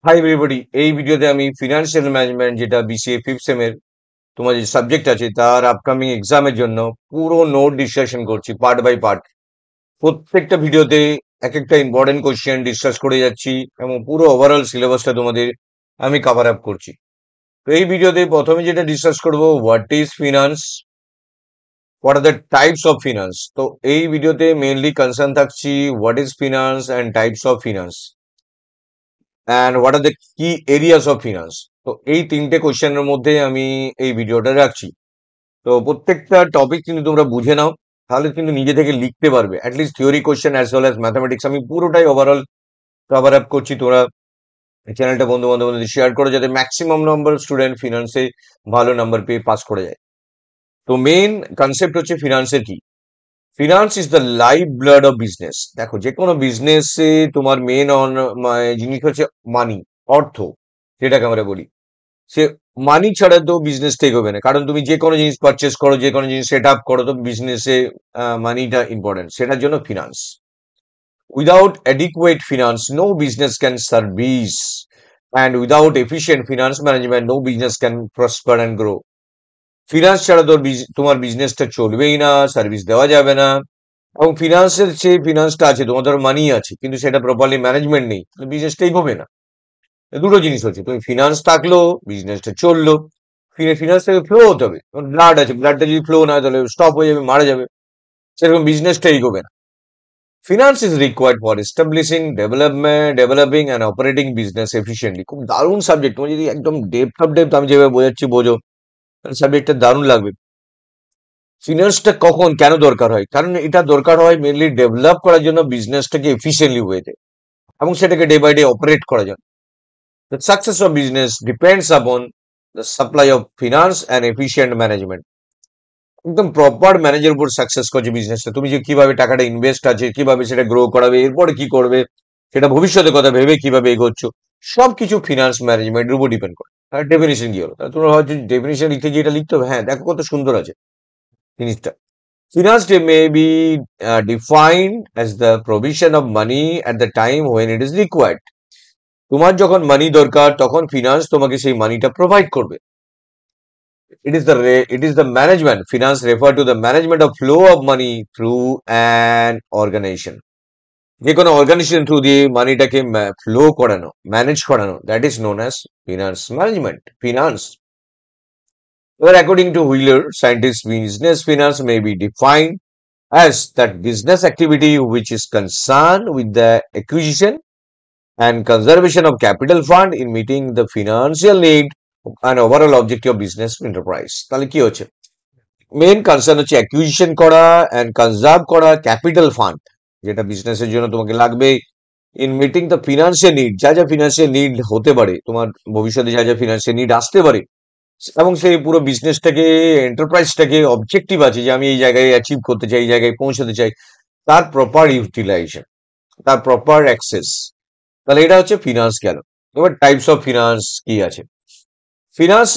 Hi everybody, এই ভিডিওতে আমি ফিনান্সিয়াল ম্যানেজমেন্ট যেটা বিসিএ ফিফথ সেমের তোমার যে সাবজেক্ট আছে তার আপকামিং এক্সামের জন্য পুরো নোট ডিসকাশন করছি পার্ট বাই পার্ট। প্রত্যেকটা ভিডিওতে এক একটা ইম্পর্টেন্ট কোশ্চেন ডিসকাস করে যাচ্ছি এবং পুরো ওভারঅল সিলেবাসটা তোমাদের আমি কভার আপ করছি। তো এই ভিডিওতে প্রথমে যেটা ডিসকাস করব, what is finance, what are the types of finance. তো এই ভিডিওতে মেইনলি কনসার্ন থাকছি what is finance and types of finance and what are the কি এরিয়াস অফ ফিনান্স। তো এই তিনটে কোশ্চেনের মধ্যে আমি এই ভিডিওটা রাখছি। তো প্রত্যেকটা টপিক কিন্তু তোমরা বুঝে নাও, তাহলে কিন্তু নিজে থেকে লিখতে পারবে। At least theory question as well as mathematics আমি পুরোটাই ওভারঅল কভার আপ করছি। তোমরা চ্যানেলটা বন্ধু বান্ধবদের শেয়ার করো যাতে ম্যাক্সিমাম নাম্বার স্টুডেন্ট ফিনান্সে ভালো নাম্বার পেয়ে পাস করে যায়। তো মেইন কনসেপ্ট হচ্ছে ফিনান্সের কি। Finance is the life blood of business. দেখো, যে কোনো বিজনেসে তোমার মেন জিনিস হচ্ছে মানি, অর্থ, যেটাকে আমরা বলি। সে মানি ছাড়া তো বিজনেস ঠিক হবে না, কারণ তুমি যে কোনো জিনিস পারচেস করো, যে কোনো জিনিস সেট আপ করো, তো বিজনেসে মানিটা ইম্পর্টেন্ট, সেটার জন্য finance. Without adequate finance no business can service, and without efficient finance management no business can prosper and grow. Finance ছাড়া তো তোমার বিজনেসটা চলবেই না, সার্ভিস দেওয়া যাবে না। এবং ফিনান্সের যে ফিনান্সটা আছে, তোমার ধরো মানি আছে কিন্তু সেটা প্রপারলি ম্যানেজমেন্ট নেই, বিজনেসটাই হবে না। দুটো জিনিস হচ্ছে, তুমি ফিনান্স থাকলো, বিজনেসটা চললো। ফিনান্স থেকে ফ্লো হতে হবে। ব্লাড আছে, ব্লাডটা যদি ফ্লো না হয় তাহলে স্টপ হয়ে যাবে, মারা যাবে। সেরকম বিজনেসটা এগোবে না। Finance is required for establishing developing and operating business efficiently. খুব দারুণ সাবজেক্ট, তুমি যদি একদম ডেপথ অফ ডেপথ আমি যেভাবে বোঝাচ্ছি বোঝো, তাহলে সাবজেক্টটা দারুণ লাগবে। ফিনান্সটা কখন কেন দরকার হয়? কারণ এটা দরকার হয় মেনলি ডেভেলপ করার জন্য বিজনেসটাকে এফিসিয়েন্টলি ওয়েতে, এবং সেটাকে ডে বাই ডে অপারেট করার জন্য। The success of business depends upon the supply of finance and efficient management. একদম প্রপার ম্যানেজের উপর সাকসেস করছে বিজনেসটা। তুমি যে কিভাবে টাকাটা ইনভেস্ট আছে, কিভাবে সেটা গ্রো করাবে, এরপরে কি করবে, সেটা ভবিষ্যতের কথা ভেবে কিভাবে এগোচ্ছ, সবকিছু ফিনান্স ম্যানেজমেন্টের উপর ডিপেন্ড করে। আর ডেফিনেশন কি হলো? তাহলে তোমরা হয়তো ডেফিনেশন লিখতে গিয়ে এটা লিখতে হবে, হ্যাঁ দেখো কত সুন্দর আছে জিনিসটা। Finance may be defined as the provision of money at the time when it is required. তোমার যখন মানি দরকার তখন ফিনান্স তোমাকে সেই মানিটা প্রোভাইড করবে। It is the management. Finance refer to the management of flow of money through an organization. যে কোনো organization through দিয়ে মানিটাকে ফ্লো করানো, ম্যানেজ করানো, that is known as finance management, finance. এবার according to Wheeler, scientist, business finance may be defined as that business activity which is concerned with the acquisition and conservation of capital fund in meeting the financial need and overall objective of business enterprise. তাহলে কি হচ্ছে? Main concern হচ্ছে acquisition করা and conserve করা capital fund, যেটা বিজনেসের জন্য তোমাকে লাগবে, in meeting the financial need, যা যা ফিনান্সিয়াল নিড হতে পারে তোমার ভবিষ্যতে, যা যা ফিনান্সিয়াল নিড আসতে পারে, এবং সেই পুরো বিজনেসটাকে, এন্টারপ্রাইজটাকে অবজেক্টিভ আছে যে আমি এই জায়গায় অ্যাচিভ করতে চাই, এই জায়গায় পৌঁছাতে চাই, তার প্রপার ইউটিলাইজেশন, তার প্রপার অ্যাক্সেস। তাহলে এটা হচ্ছে ফিনান্স গেল। এবার টাইপস অফ ফিনান্স কি আছে। ফিনান্স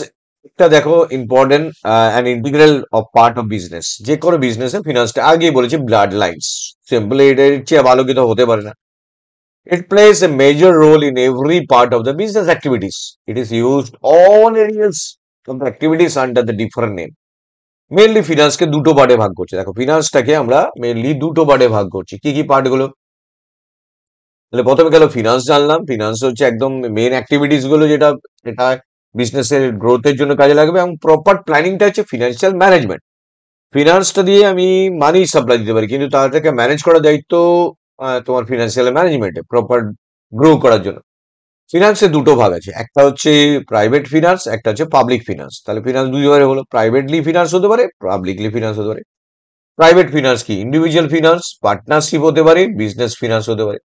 একটা দেখো important and integral of part of business. যে কোনো বিজনেসে ফিনান্সটা আগেই বলেছি ব্লাড লাইন্স, সিম্পল, এর চেয়ে ভালো কিছু হতে পারে না। It plays a major role in every part of the business activities. It is used all areas of the activities under the different name. Mainly ফিনান্সকে দুটো পার্টে ভাগ করছে। দেখো, ফিনান্সটাকে আমরা মেনলি দুটো পার্টে ভাগ করছি। কি কি পার্ট গুলো? তাহলে প্রথমে গেল ফিনান্স, জানলাম ফিনান্স হচ্ছে একদম মেন অ্যাক্টিভিটিস গুলো, যেটা এটা বিজনেসের গ্রোথের জন্য কাজে লাগবে, এবং প্রপার প্ল্যানিংটা হচ্ছে ফিনান্সিয়াল ম্যানেজমেন্ট। ফিনান্সটা দিয়ে আমি মানি সাপ্লাই দিতে পারি, কিন্তু তাদেরকে ম্যানেজ করার দায়িত্ব তোমার ফিনান্সিয়াল ম্যানেজমেন্টে, প্রপার গ্রো করার জন্য। ফিনান্সের দুটো ভাগ আছে, একটা হচ্ছে প্রাইভেট ফিনান্স, একটা হচ্ছে পাবলিক ফিনান্স। তাহলে ফিনান্স দুইভাবে হলো, প্রাইভেটলি ফিনান্স হতে পারে, পাবলিকলি ফিনান্স হতে পারে। প্রাইভেট ফিনান্স কি? ইন্ডিভিজুয়াল ফিনান্স, পার্টনারশিপ হতে পারে, বিজনেস ফিনান্স হতে পারে।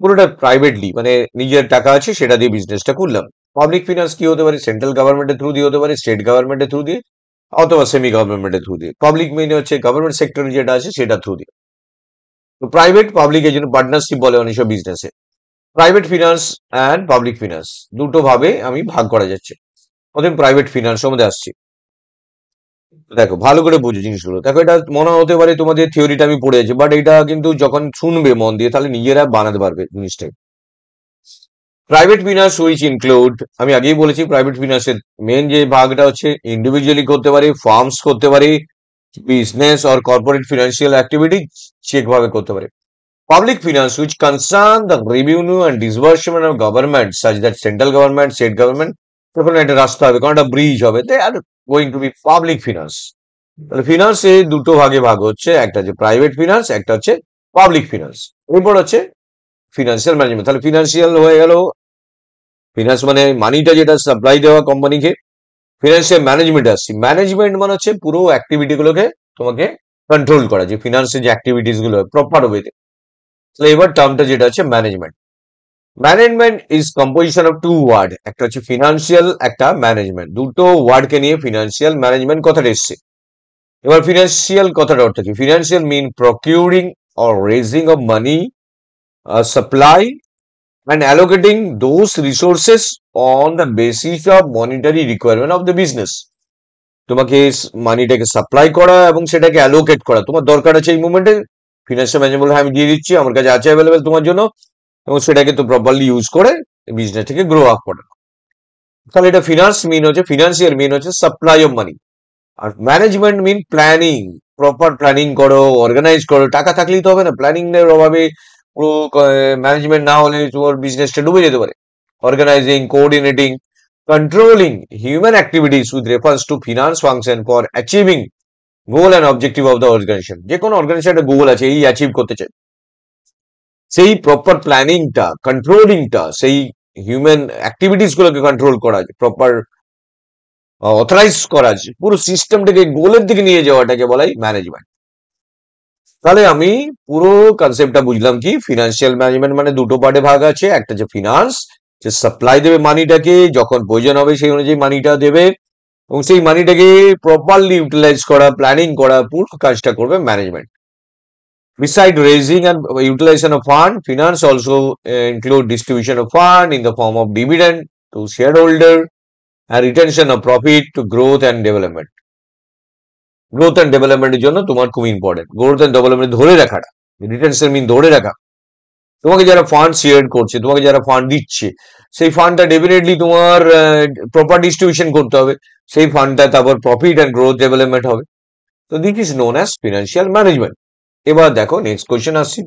পুরোটা প্রাইভেটলি, মানে নিজের টাকা আছে সেটা দিয়ে বিজনেসটা করলাম। পাবলিক ফিনান্স কি হতে পারে? সেন্ট্রাল গভর্নমেন্টের থ্রু দিয়ে হতে পারে, স্টেট গভর্নমেন্টের থ্রু দিয়ে, অথবা সেমি গভর্নমেন্টের থ্রু দিয়ে। পাবলিক মেনে হচ্ছে গভর্নমেন্ট সেক্টর যেটা আছে সেটা থ্রু দিয়ে। তো প্রাইভেট পাবলিক এর জন্য পার্টনারশিপ বলে অনেক সব বিজনেসে। Private finance and public finance দুটো ভাবে আমি ভাগ করা যাচ্ছে। প্রথমে প্রাইভেট ফিনান্স সম্বন্ধে আসছি। দেখো ভালো করে বুঝো জিনিসগুলো। দেখো, এটা মনে হতে পারে তোমাদের থিওরিটা আমি পড়ে আছি, বাট এটা কিন্তু যখন শুনবে মন দিয়ে তাহলে নিজেরা বানাতে পারবে জিনিসটাই। প্রাইভেট ফিনান্স হুইচ ইনক্লুড, আমি আগেই বলেছি প্রাইভেট ফিনান্সের মেন যে ভাগটা হচ্ছে ইন্ডিভিজুয়ালি করতে পারি, ফার্মস করতে পারি, business or corporate financial activity check ভাবে করতে পারি। Public finance, which concern the revenue and disbursement of government, such that central government, state government, তখন একটা রাস্তা হবে, কারণ একটা ব্রিজ হবে, they are going to be public finance. তাহলে ফিনান্সে দুটো ভাগে ভাগ হচ্ছে, একটা হচ্ছে প্রাইভেট ফিনান্স, একটা হচ্ছে পাবলিক ফিনান্স। এরপর হচ্ছে ফিনান্সিয়াল ম্যানেজমেন্ট। তাহলে ফিনান্সিয়াল হয়ে গেল, ফিনান্স মানে মানিটা যেটা সাপ্লাই দেওয়া কোম্পানিকে। ফিনান্সিয়াল ম্যানেজমেন্ট আসছি, ম্যানেজমেন্ট মানে হচ্ছে পুরো অ্যাক্টিভিটি গুলোকে তোমাকে কন্ট্রোল করা, যে ফিনান্সের যে অ্যাক্টিভিটিস গুলো প্রপার ওয়েতে। তাহলে এবার টার্মটা যেটা হচ্ছে management. Management is composition of two word, একটা হচ্ছে ফিনান্সিয়াল, একটা ম্যানেজমেন্ট। দুটো ওয়ার্ডকে নিয়ে ফিনান্সিয়াল ম্যানেজমেন্ট কথাটা এসছে। এবার ফিনান্সিয়াল কথাটা অর্থ কি? Financial mean procuring or raising of money, supply and allocating those resources on the basis of monetary requirement of the business. তোমাকে মানিটাকে সাপ্লাই করা এবং সেটাকে অ্যালোকেট করা, তোমার দরকার আছে এই মুভমেন্টে, ফিনান্সিয়াল ম্যানেজমেন্ট আমি দিয়ে দিচ্ছি, আমার কাছে আছে অ্যাভেলেবেল তোমার জন্য, এবং সেটাকে তো প্রপারলি ইউজ করে বিজনেসটাকে গ্রো আপ করা। তাহলে এটা ফিনান্স মিন হচ্ছে, ফিনান্সিয়াল মিন হচ্ছে সাপ্লাই অফ মানি, আর management mean planning, proper planning করো, অর্গানাইজ করো। টাকা থাকলেই তো হবে না, প্ল্যানিং এর অভাবে পুরো ম্যানেজমেন্ট না হলে তোমার বিজনেসটা ডুবে যেতে পারে। Organising, coordinating, controlling human activities with reference to finance function for achieving goal and objective of the organisation. যে কোনো অর্গানাইজেশন একটা গোল আছে, এই অ্যাচিভ করতে চাই, সেই প্রপার প্ল্যানিংটা, কন্ট্রোলিংটা, সেই হিউম্যান অ্যাক্টিভিটিস গুলোকে কন্ট্রোল করা, প্রপার অথরাইজ করা, পুরো সিস্টেমটাকে গোলের দিকে নিয়ে যাওয়াটাকে বলাই ম্যানেজমেন্ট। তাহলে আমি পুরো কনসেপ্টটা বুঝলাম কি, ফিনান্সিয়াল ম্যানেজমেন্ট মানে দুটো পার্টে ভাগ আছে, একটা যে ফিনান্স, যে সাপ্লাই দেবে মানিটাকে, যখন প্রয়োজন হবে সেই অনুযায়ী মানিটা দেবে, এবং সেই মানিটাকে প্রপারলি ইউটিলাইজ করা, প্ল্যানিং করা, পুরো কাজটা করবে management. Beside raising and utilization of fund, finance also include distribution of fund in the form of dividend to shareholder and retention of profit to growth and development. Growth and ডেভেলপমেন্টের জন্য তোমার খুব important growth and development ধরে রাখাটা, retention মিন ধরে রাখা। তোমাকে যারা ফান্ড শেয়ার করছে, তোমাকে যারা ফান্ড দিচ্ছে, সেই ফান্ডটা ডেফিনেটলি তোমার প্রপার ডিস্ট্রিবিউশন করতে হবে, সেই ফান্ডটা তারপর প্রফিট অ্যান্ড গ্রোথ ডেভেলপমেন্ট হবে। তো this is known as financial management. এবার দেখো নেক্সট কোয়েশ্চেন আসছি,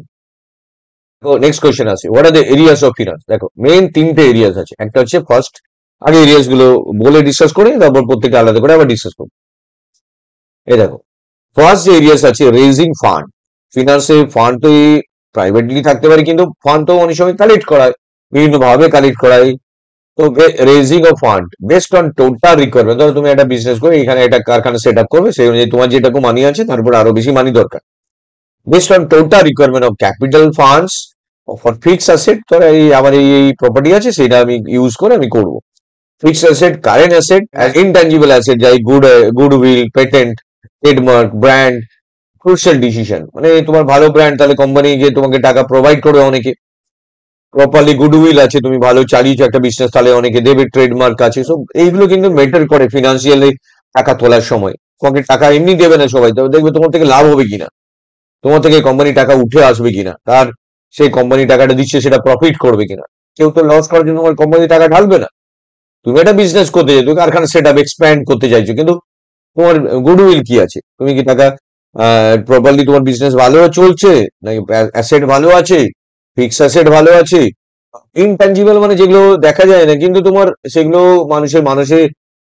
what are the areas of finance. দেখো মেন তিনটে এরিয়াস আছে, একটা হচ্ছে ফার্স্ট, আগে এরিয়াস গুলো বলে ডিসকাস করে তারপর প্রত্যেকটা আলাদা করে আবার ডিসকাস করবো। এই দেখো ফার্স্ট যে এরিয়াস আছে, রেজিং ফান্ড। ফিনান্সে ফান্ড তো প্রাইভেটলি থাকতে পারে, কিন্তু ফান্ড তো অনেক সময় কালেক্ট করায়, বিভিন্ন ভাবে কালেক্ট করায়। তো raising of fund based on total requirement. ধরো তুমি একটা বিজনেস করে এখানে একটা কারখানা সেট আপ করবে, সেই অনুযায়ী তোমার যেটুকু মানি আছে তারপর আরো বেশি মানি দরকার। Based on total requirement of capital funds for fix asset, ধরো আমার এই প্রপার্টি আছে, সেটা আমি ইউজ করে আমি করবো। Fixed asset, current asset, intangible asset, যাই goodwill, patent, trademark, brand, crucial decision. মানে তোমার ভালো ব্র্যান্ড, তাহলে কোম্পানি যে তোমাকে টাকা প্রোভাইড করবে অনেকে। প্রপারলি গুডউইল আছে, তুমি ভালো চালিয়েছো একটা বিজনেস, তাহলে অনেকে দেবে। ট্রেডমার্ক আছে, সব এইগুলো কিন্তু ম্যাটার করে ফিনান্সিয়ালি টাকা তোলার সময়। তোমাকে টাকা এমনি দেবে না সবাই, তবে দেখবে তোমার থেকে লাভ হবে কিনা, তোমার থেকে কোম্পানি টাকা উঠে আসবে কিনা, তার সেই কোম্পানি টাকাটা দিচ্ছে সেটা প্রফিট করবে কিনা। কেউ তো লস করার জন্য তোমার কোম্পানি টাকা ঢালবে না। তুমি একটা বিজনেস করতে চাইছো, কারখানা সেট আপ এক্সপ্যান্ড করতে চাইছো, কিন্তু তোমার গুডউইল কি আছে, তুমি কি টাকা প্রপারলি, তোমার বিজনেস ভালো চলছে নাকি, অ্যাসেট ভালো আছে, ফিক্স অ্যাসেট ভালো আছে। ইনট্যাঞ্জিবল মানে যেগুলো দেখা যায় না, কিন্তু তোমার সেগুলো মানুষের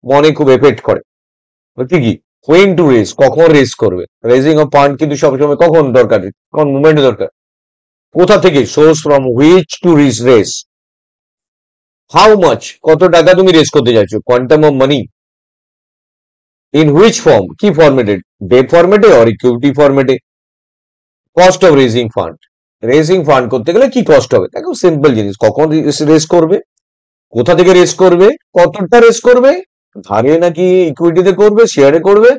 মনে খুব এফেক্ট করে। ঠিকই, হোয়েন টু রেস, কখন রেস করবে। রেজিং অফ ফান্ড কিন্তু সবসময় কখন দরকার, কখন মুভমেন্ট দরকার, কোথা থেকে, source from which to raise, how much, কত টাকা তুমি রেস করতে চাইছো, quantum of money, in which form, কি ফর্মেটে, ডেট ফর্মেটে অর ইকুইটি ফর্মেটে, cost of raising fund, raising fund করতে গেলে কি কস্ট হবে। দেখো সিম্পল জিনিস, কখন রেস করবে, কোথা থেকে রেস করবে, কতটা রেস করবে, ধারে নাকি ইকুইটিতে করবে, শেয়ারে করবে,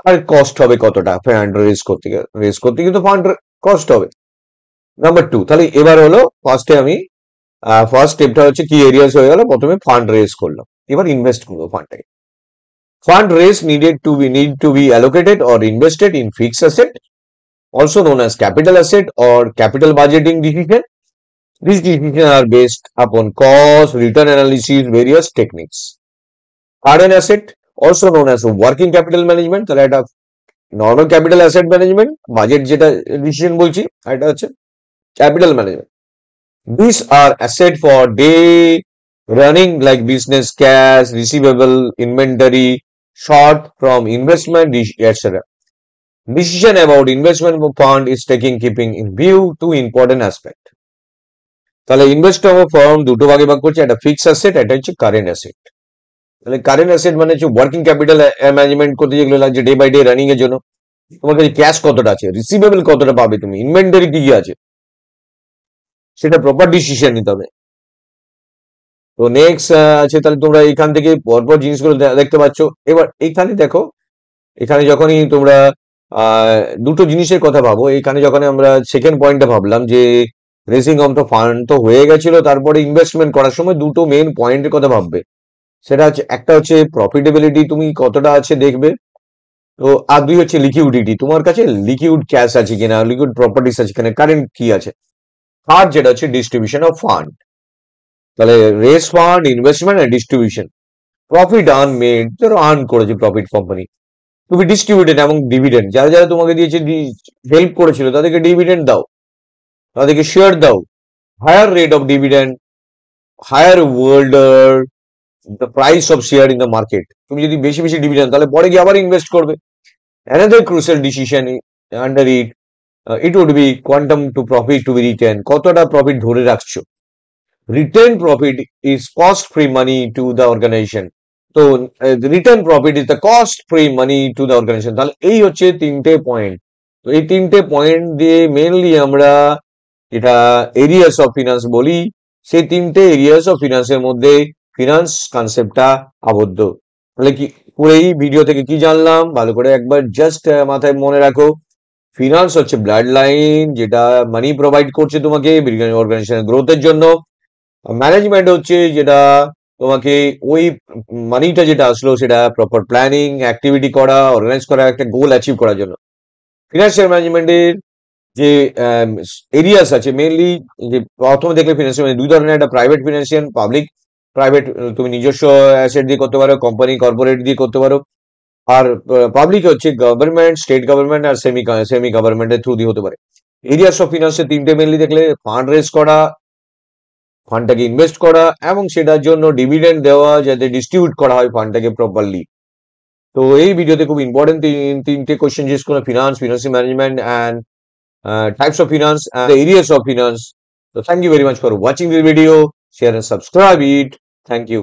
আর কস্ট হবে কতটা ফান্ড রেস করতে কিন্তু ফান্ড কস্ট হবে। নাম্বার টু, তাহলে এবার হলো ফার্স্টে আমি ফার্স্ট স্টেপটা হচ্ছে কি এরিয়াস হয়ে গেল, প্রথমে ফান্ড রেস করলাম, এবার ইনভেস্ট করবো ফান্ডটাকে। Fund raise need to be allocated or invested in fixed asset, also known as capital asset or capital budgeting decision, These decisions are based upon cost, return analysis, various techniques. Current asset, also known as working capital management, তাহলে এটা normal capital asset management, budget যেটা decision বলছি, এটা হচ্ছে capital management. These are asset for day running like business, cash, receivable, inventory, short from investment, etc. Decision about investment fund is taking keeping in view two important aspect. তাহলে invest farm দুটো ভাগে ভাগ করছে, একটা fix asset, এটা হচ্ছে current asset. তাহলে current asset মানে হচ্ছে ওয়ার্কিং ক্যাপিটাল ম্যানেজমেন্ট করতে যেগুলো লাগছে ডে বাই ডে রানিং এর জন্য। তোমার কাছে ক্যাশ কতটা আছে, রিসিভেবল কতটা পাবে, তুমি ইনভেন্টরি কি কি আছে, সেটা প্রপার ডিসিশন নিতে হবে। তো নেক্সট আছে, তাহলে তোমরা এখান থেকে পরপর জিনিসগুলো দেখতে পাচ্ছ। এবার এইখানে দেখো, এখানে যখনই তোমরা দুটো জিনিসের কথা ভাবো, এখানে যখন আমরা সেকেন্ড পয়েন্টটা ভাবলাম যে রেজিং অফ দ্য ফান্ড তো হয়ে গেছিল, তারপরে ইনভেস্টমেন্ট করার সময় দুটো মেন পয়েন্টের কথা ভাববে। সেটা হচ্ছে, একটা হচ্ছে প্রফিটেবিলিটি, তুমি কতটা আছে দেখবে। তো আর দুই হচ্ছে লিকুইডিটি, তোমার কাছে লিকুইড ক্যাশ আছে কিনা, লিকুইড প্রপার্টিস আছে কিনা, কারেন্ট কি আছে। আর যেটা হচ্ছে ডিস্ট্রিবিউশন অফ ফান্ড, তাহলে রেস ফান্ড, ইনভেস্টমেন্ট আর ডিস্ট্রিবিউশন। প্রফিট মেড, ধরো আর্ন করেছে প্রফিট কোম্পানি, তুমি ডিস্ট্রিবিউটেড এবং ডিভিডেন্ড, যারা যারা তোমাকে দিয়েছে হেল্প করেছিল তাদেরকে ডিভিডেন্ড দাও, তাদেরকে শেয়ার দাও। Higher rate of dividend, higher world the price of share in the market. তুমি যদি বেশি বেশি ডিভিডেন্ড, তাহলে পরে গিয়ে আবার ইনভেস্ট করবে। Another crucial decision under it, it would be quantum to profit to be retained, কতটা প্রফিট ধরে রাখছো। Retained profit is cost free money to the organization. তো return profit is the cost free money to the organization. তাহলে এই হচ্ছে তিনটে point. তো এই তিনটে পয়েন্ট দিয়ে মেনলি আমরা এটা এরিয়াস অফ ফিনান্স বলি। সেই তিনটে এরিয়াস অফ ফিনান্সের মধ্যে ফিনান্স কনসেপ্টটা আবদ্ধ। তাহলে কি পুরো এই ভিডিও থেকে কি জানলাম, ভালো করে একবার জাস্ট মাথায় মনে রাখো। ফিনান্স হচ্ছে ব্লাড লাইন, যেটা মানি প্রোভাইড করছে তোমাকে অর্গানাইজেশনের গ্রোথের জন্য। ম্যানেজমেন্ট হচ্ছে যেটা তোমাকে ওই মানিটা যেটা আসলো সেটা প্রপার প্ল্যানিং অ্যাক্টিভিটি করা, অর্গানাইজ করা, একটা গোল অ্যাচিভ করার জন্য। ফিনান্সিয়াল ম্যানেজমেন্টের যে এরিয়াস আছে মেনলি, যে প্রথমে দেখলে ফিনান্সিয়াল দুই ধরনের, একটা প্রাইভেট ফিনান্সিয়াল, পাবলিক। প্রাইভেট তুমি নিজস্ব অ্যাসেট দিয়ে করতে পারো, কোম্পানি কর্পোরেট দিয়ে করতে পারো। আর পাবলিক হচ্ছে গভর্নমেন্ট, স্টেট গভর্নমেন্ট আর সেমি গভর্নমেন্টের থ্রু দিয়ে হতে পারে। এরিয়াস অফ ফিনান্সের তিনটে মেনলি দেখলে, ফান্ড রেজ করা, ফান্ডটাকে ইনভেস্ট করা এবং সেটার জন্য ডিভিডেন্ড দেওয়া, যাতে ডিস্ট্রিবিউট করা হয় ফান্ডটাকে প্রপারলি। তো এই ভিডিওতে খুব ইম্পর্টেন্ট তিনটে কোয়েশ্চেন জিজ্ঞেস করলাম, finance, financial management and types of finance and the areas of finance. So thank you very much for watching this video. Share and subscribe it. Thank you.